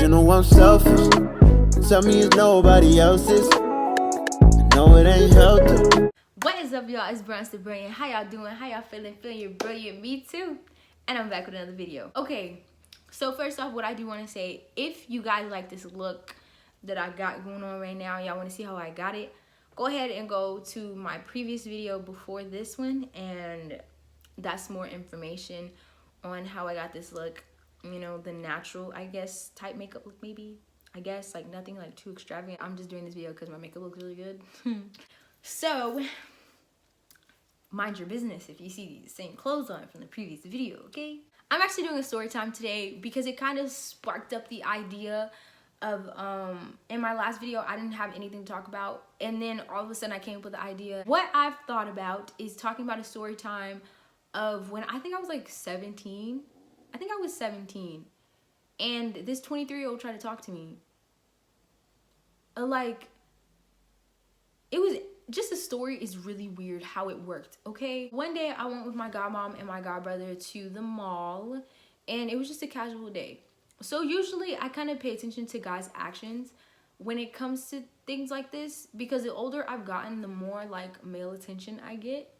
you know I'm selfish. Tell me it's nobody else's. I know it ain't healthy. What is up, y'all? It's Browns the Brilliant. How y'all doing? How y'all feeling? Feeling you're brilliant? Me too. And I'm back with another video. Okay, so first off, what I do want to say, if you guys like this look that I got going on right now, y'all want to see how I got it, go ahead and go to my previous video before this one, and that's more information on how I got this look. You know, the natural, I guess, type makeup look, maybe. I guess, like, nothing like too extravagant. I'm just doing this video because my makeup looks really good. So, mind your business if you see the same clothes on from the previous video, okay? I'm actually doing a story time today because it kind of sparked up the idea of, in my last video, I didn't have anything to talk about. And then all of a sudden I came up with the idea. What I've thought about is talking about a story time of when I think I was like 17. I think I was 17. And this 23-year-old tried to talk to me. Like, it was just, the story is really weird how it worked, okay? One day I went with my godmom and my godbrother to the mall, and it was just a casual day. So usually I kind of pay attention to guys' actions when it comes to things like this, because the older I've gotten, the more like male attention I get.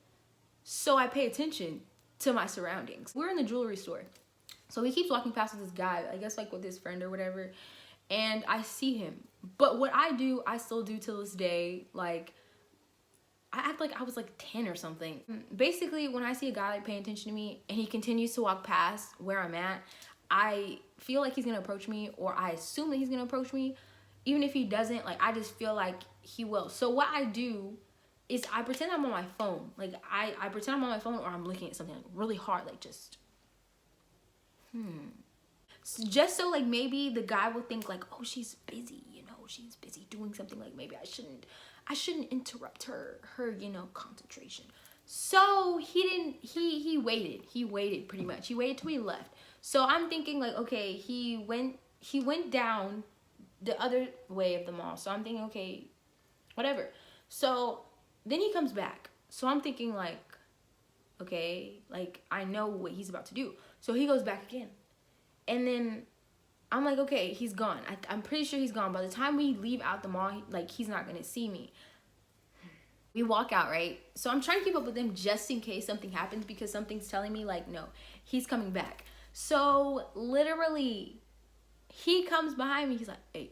So I pay attention to my surroundings. We're in the jewelry store. So he keeps walking past with this guy, I guess like with his friend or whatever, and I see him. But what I do, I still do till this day. Like, I act like I was like 10 or something. Basically, when I see a guy like paying attention to me and he continues to walk past where I'm at, I feel like he's gonna approach me, or I assume that he's gonna approach me. Even if he doesn't, like, I just feel like he will. So what I do is I pretend I'm on my phone. Like, I pretend I'm on my phone, or I'm looking at something like really hard, like just, just so like maybe the guy will think like, oh, she's busy, you know, she's busy doing something, like maybe I shouldn't interrupt her, you know, concentration. So he waited pretty much. He waited till he left. So I'm thinking like, okay, he went down the other way of the mall. So I'm thinking, okay, whatever. So then he comes back. So I'm thinking like, okay, like I know what he's about to do. So he goes back again. And then I'm like, okay, he's gone. I'm pretty sure he's gone. By the time we leave out the mall, like, he's not gonna see me. We walk out, right? So I'm trying to keep up with him just in case something happens, because something's telling me like, no, he's coming back. So literally, he comes behind me. He's like, hey.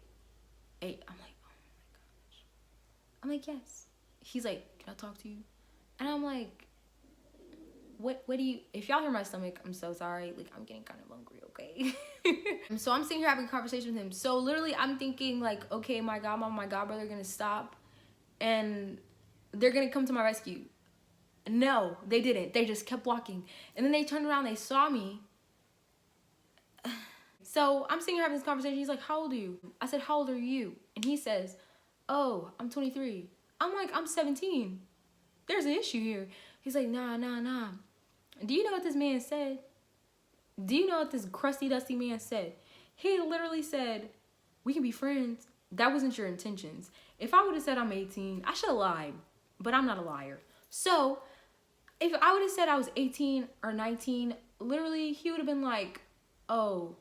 I'm like, oh my gosh. I'm like, yes. He's like, can I talk to you? And I'm like, what do you, if y'all hear my stomach, I'm so sorry. Like, I'm getting kind of hungry, okay? So I'm sitting here having a conversation with him. So literally I'm thinking like, okay, my godmom, my godbrother are gonna stop and they're gonna come to my rescue. No, they didn't. They just kept walking. And then they turned around, they saw me. So I'm sitting here having this conversation. He's like, how old are you? I said, how old are you? And he says, oh, I'm 23. I'm like, I'm 17. There's an issue here. He's like, nah. Do you know what this man said? Do you know what this crusty, dusty man said? He literally said, we can be friends. That wasn't your intentions. If I would have said I'm 18, I should have lied, but I'm not a liar. So if I would have said I was 18 or 19, literally he would have been like, oh,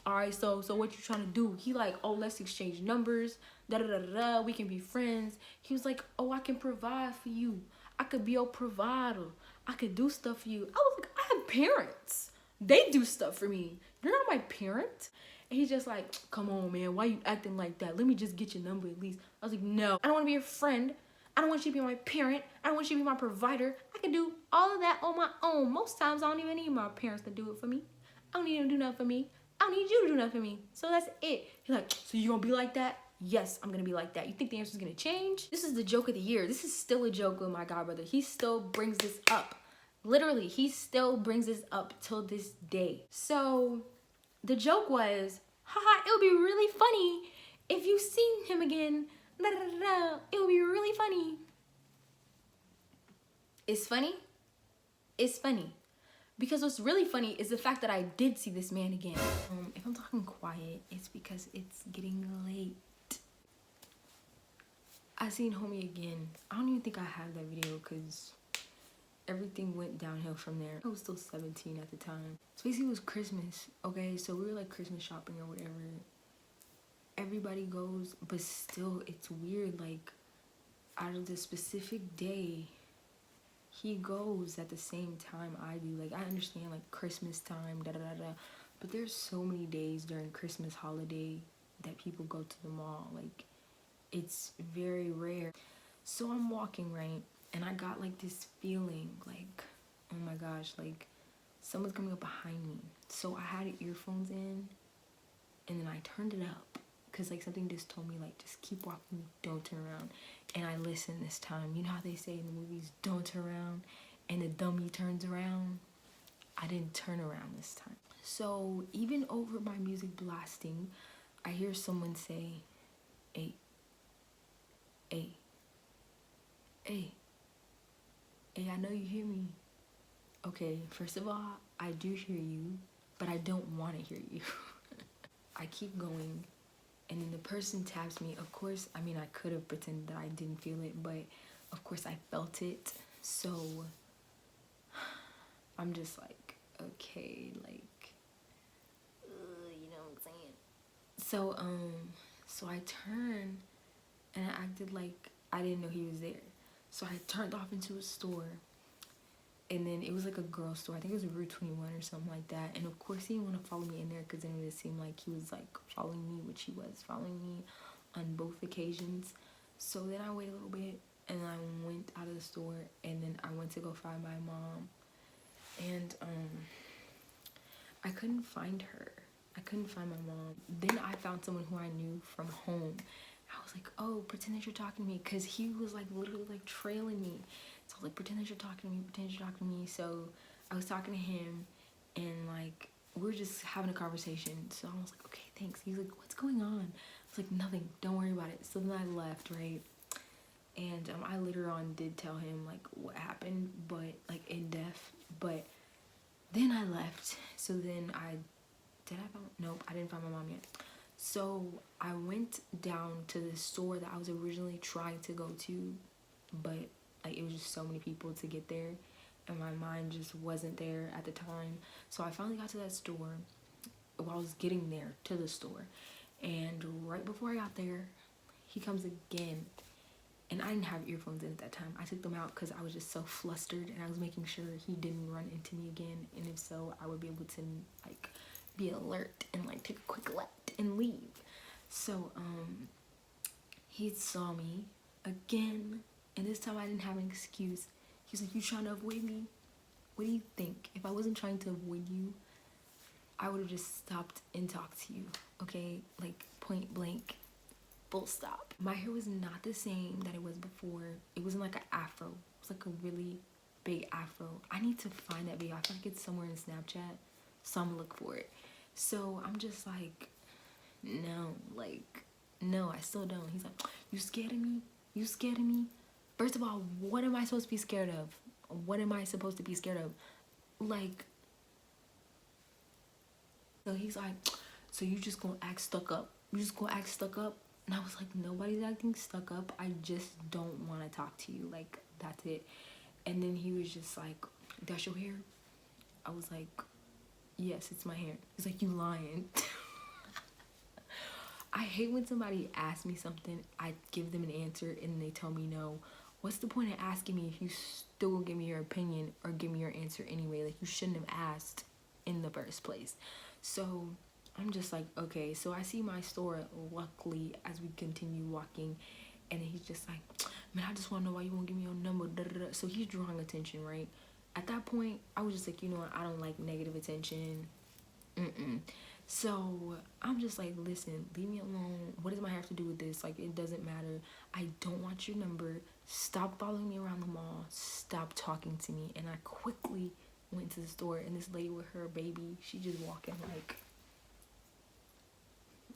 all right, so what you trying to do? He like, oh, let's exchange numbers, we can be friends. He was like, oh, I can provide for you. I could be your provider. I could do stuff for you. I was like, I have parents. They do stuff for me. You're not my parent. And he's just like, come on, man. Why you acting like that? Let me just get your number at least. I was like, no. I don't want to be your friend. I don't want you to be my parent. I don't want you to be my provider. I can do all of that on my own. Most times, I don't even need my parents to do it for me. I don't need them to do nothing for me. I don't need you to do nothing for me. So that's it. He's like, so you gonna be like that? Yes, I'm gonna be like that. You think the answer's gonna change? This is the joke of the year. This is still a joke with my godbrother. He still brings this up. Literally, he still brings this up till this day. So the joke was, haha, it would be really funny if you seen him again. It would be really funny. It's funny? It's funny. Because what's really funny is the fact that I did see this man again. If I'm talking quiet, it's because it's getting late. I seen homie again. I don't even think I have that video because everything went downhill from there. I was still 17 at the time. So basically it was Christmas, okay? So we were like Christmas shopping or whatever. everybody goes, but still it's weird, like out of the specific day he goes at the same time I do. Like, I understand like Christmas time, da da da da, but there's so many days during Christmas holiday that people go to the mall. Like, it's very rare. So I'm walking, right, and I got like this feeling like, oh my gosh, like someone's coming up behind me. So I had earphones in, and then I turned it up because like something just told me like, just keep walking, don't turn around. And I listened this time. You know how they say in the movies, don't turn around, and the dummy turns around? I didn't turn around this time. So even over my music blasting, I hear someone say, hey, hey, hey, hey, I know you hear me. Okay, first of all, I do hear you, but I don't want to hear you. I keep going, and then the person taps me. Of course, I mean, I could have pretended that I didn't feel it, but of course I felt it. So I'm just like, okay, like, you know what I'm saying? So I turned and I acted like I didn't know he was there. So I turned off into a store, and then it was like a girl store. I think it was Route 21 or something like that. And of course he didn't want to follow me in there because then it would seem like he was like following me, which he was following me on both occasions. So then I waited a little bit, and I went out of the store, and then I went to go find my mom. And I couldn't find her. I couldn't find my mom. Then I found someone who I knew from home. I was like, oh, pretend that you're talking to me, because he was like literally like trailing me. So I was like, pretend that you're talking to me, pretend you're talking to me. So I was talking to him, and like we were just having a conversation. So I was like, okay, thanks. He's like, what's going on? I was like, nothing, don't worry about it. So then I left, right? And I later on did tell him like what happened, but like in depth. But then I left. So then nope, I didn't find my mom yet. So I went down to the store that I was originally trying to go to, but like it was just so many people to get there, and my mind just wasn't there at the time. So I finally got to that store while I was getting there to the store, and right before I got there, he comes again. And I didn't have earphones in at that time. I took them out because I was just so flustered, and I was making sure he didn't run into me again. And if so, I would be able to like be alert and like take a quick left and leave. So he saw me again, and this time I didn't have an excuse. He's like, you trying to avoid me? What do you think? If I wasn't trying to avoid you, I would have just stopped and talked to you, okay? Like point blank. Full stop. My hair was not the same that it was before. It wasn't like an afro. It was like a really big afro. I need to find that video. I feel like it's somewhere in Snapchat, so I'm gonna look for it. So I'm just like, no, like, no, I still don't. He's like, you scared of me? You scared of me? First of all, what am I supposed to be scared of? What am I supposed to be scared of? Like, so he's like, so you just gonna act stuck up? You just gonna act stuck up? And I was like, nobody's acting stuck up. I just don't want to talk to you. Like, that's it. And then he was just like, that's your hair? I was like, yes, it's my hair. He's like, you lying. I hate when somebody asks me something, I give them an answer, and they tell me no. What's the point of asking me if you still gonna give me your opinion or give me your answer anyway? Like, you shouldn't have asked in the first place. So I'm just like, okay. So I see my store, luckily, as we continue walking, and he's just like, man, I just want to know why you won't give me your number. Da, da, da. So he's drawing attention, right? At that point, I was just like, you know what? I don't like negative attention. So I'm just like, listen, leave me alone. What does my hair have to do with this? Like, it doesn't matter. I don't want your number. Stop following me around the mall. Stop talking to me. And I quickly went to the store, and this lady with her baby, she just walking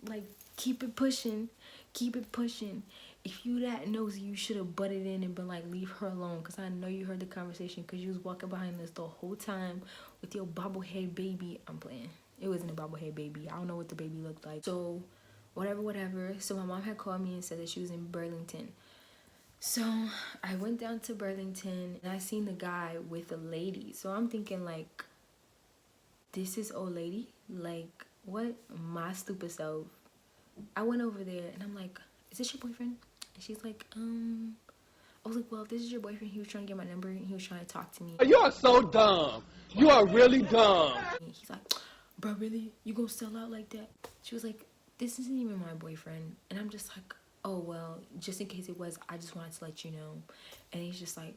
like keep it pushing, keep it pushing. If you that nosy, you should have butted in and been like, leave her alone, because I know you heard the conversation, because you was walking behind us the whole time with your bobblehead baby. I'm playing. It wasn't a bobblehead baby. I don't know what the baby looked like. So whatever. So my mom had called me and said that she was in Burlington. So I went down to Burlington, and I seen the guy with the lady. So I'm thinking like, this is old lady? Like, what? My stupid self I went over there and I'm like, is this your boyfriend? And she's like, I was like, well, if this is your boyfriend, he was trying to get my number and he was trying to talk to me. You are so dumb. You are really dumb. He's like, bro, really? You gonna sell out like that? She was like, this isn't even my boyfriend. And I'm just like, oh, well, just in case it was, I just wanted to let you know. And he's just like,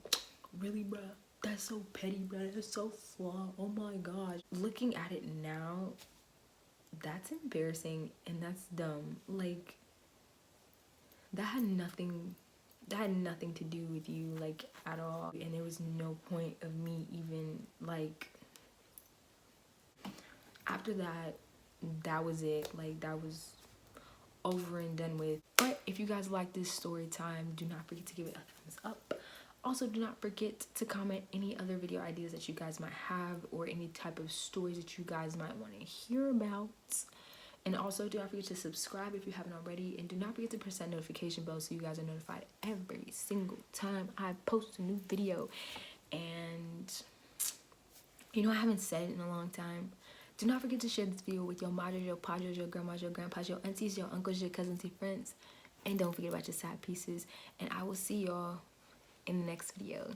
really, bro? That's so petty, bro. That's so flawed. Oh my gosh. Looking at it now, that's embarrassing and that's dumb. Like, that had nothing to do with you, like, at all. And there was no point of me even, like, after that, that was it. Like, that was over and done with. But if you guys like this story time, do not forget to give it a thumbs up. Also, do not forget to comment any other video ideas that you guys might have, or any type of stories that you guys might want to hear about. And also, do not forget to subscribe if you haven't already, and do not forget to press that notification bell so you guys are notified every single time I post a new video. And you know, I haven't said it in a long time. Do not forget to share this video with your madres, your padres, your grandmas, your grandpas, your aunties, your uncles, your cousins, your friends. And don't forget about your side pieces. And I will see y'all in the next video.